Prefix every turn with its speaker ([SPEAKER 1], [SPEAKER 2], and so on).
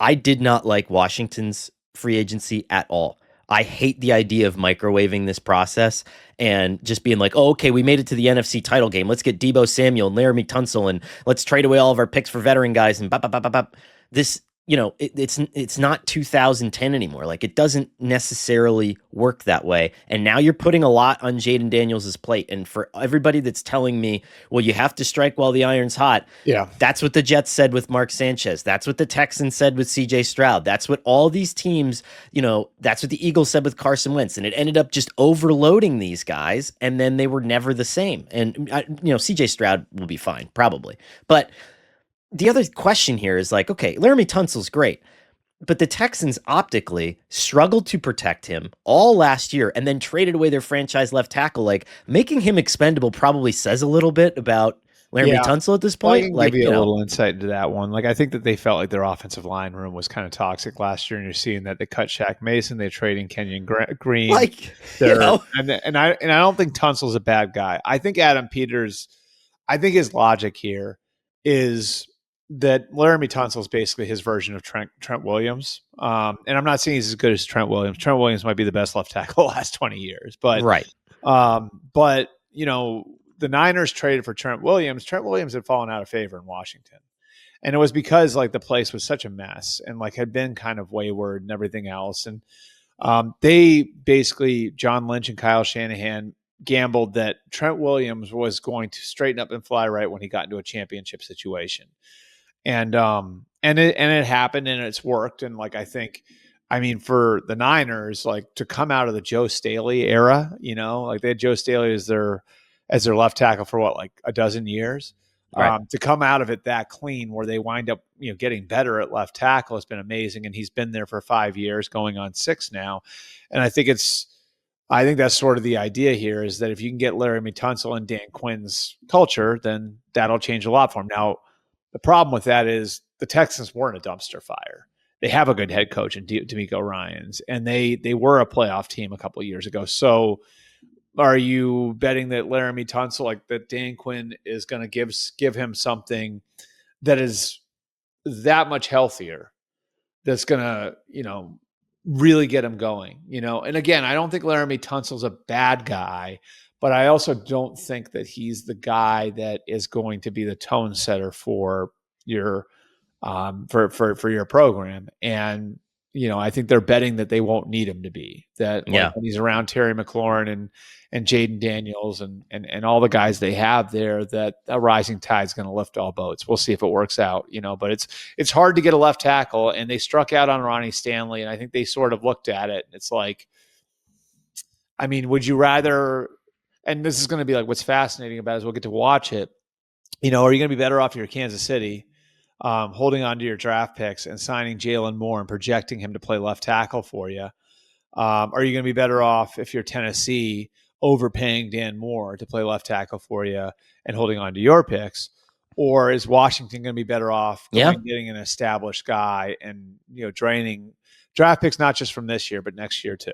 [SPEAKER 1] I did not like Washington's free agency at all. I hate the idea of microwaving this process and just being like, oh, okay, we made it to the NFC title game. Let's get Debo Samuel and Laramie Tunsil and let's trade away all of our picks for veteran guys and bop, bop, bop, bop, bop. This, it's not 2010 anymore. Like it doesn't necessarily work that way. And now you're putting a lot on Jaden Daniels' plate. And for everybody that's telling me, well, you have to strike while the iron's hot.
[SPEAKER 2] Yeah.
[SPEAKER 1] That's what the Jets said with Mark Sanchez. That's what the Texans said with CJ Stroud. That's what all these teams, that's what the Eagles said with Carson Wentz. And it ended up just overloading these guys. And then they were never the same. And, CJ Stroud will be fine, probably. But the other question here is like, okay, Laramie Tunsil's great. But the Texans optically struggled to protect him all last year and then traded away their franchise left tackle. Like making him expendable probably says a little bit about Laramie Tunsil at this point.
[SPEAKER 2] Well, I can give you a little insight into that one. Like I think that they felt like their offensive line room was kind of toxic last year, and you're seeing that they cut Shaq Mason, they're trading Kenyon Green. And I don't think Tunsil's a bad guy. I think Adam Peters, I think his logic here is that Laramie Tunsil is basically his version of Trent Williams. And I'm not saying he's as good as Trent Williams. Trent Williams might be the best left tackle the last 20 years, but
[SPEAKER 1] right.
[SPEAKER 2] But the Niners traded for Trent Williams. Trent Williams had fallen out of favor in Washington. And it was because like the place was such a mess and like had been kind of wayward and everything else. And they basically, John Lynch and Kyle Shanahan gambled that Trent Williams was going to straighten up and fly right when he got into a championship situation. And it happened and it's worked. And like, I mean, for the Niners, like to come out of the Joe Staley era, like they had Joe Staley as their left tackle for what, like a dozen years.
[SPEAKER 1] Right.
[SPEAKER 2] To come out of it that clean where they wind up, getting better at left tackle has been amazing. And he's been there for 5 years, going on 6 now. And I think that's sort of the idea here is that if you can get Laramie Tunsil and Dan Quinn's culture, then that'll change a lot for him. Now, the problem with that is the Texans weren't a dumpster fire. They have a good head coach in D'Amico Ryans, and they were a playoff team a couple of years ago. So are you betting that Laramie Tunsil, like that Dan Quinn is going to give him something that is that much healthier, that's going to, really get him going, And again, I don't think Laramie Tunsil's a bad guy, but I also don't think that he's the guy that is going to be the tone setter for your for your program. And I think they're betting that they won't need him to be that. Like, when he's around Terry McLaurin and Jaden Daniels and all the guys they have there, that a rising tide is going to lift all boats. We'll see if it works out, but it's hard to get a left tackle, and they struck out on Ronnie Stanley, and I think they sort of looked at it. It's like, I mean, would you rather? And this is going to be like what's fascinating about it is we'll get to watch it. Are you going to be better off if you're Kansas City, holding on to your draft picks and signing Jalen Moore and projecting him to play left tackle for you? Are you going to be better off if you're Tennessee, overpaying Dan Moore to play left tackle for you and holding on to your picks? Or is Washington going to be better off getting an established guy and draining draft picks, not just from this year, but next year too?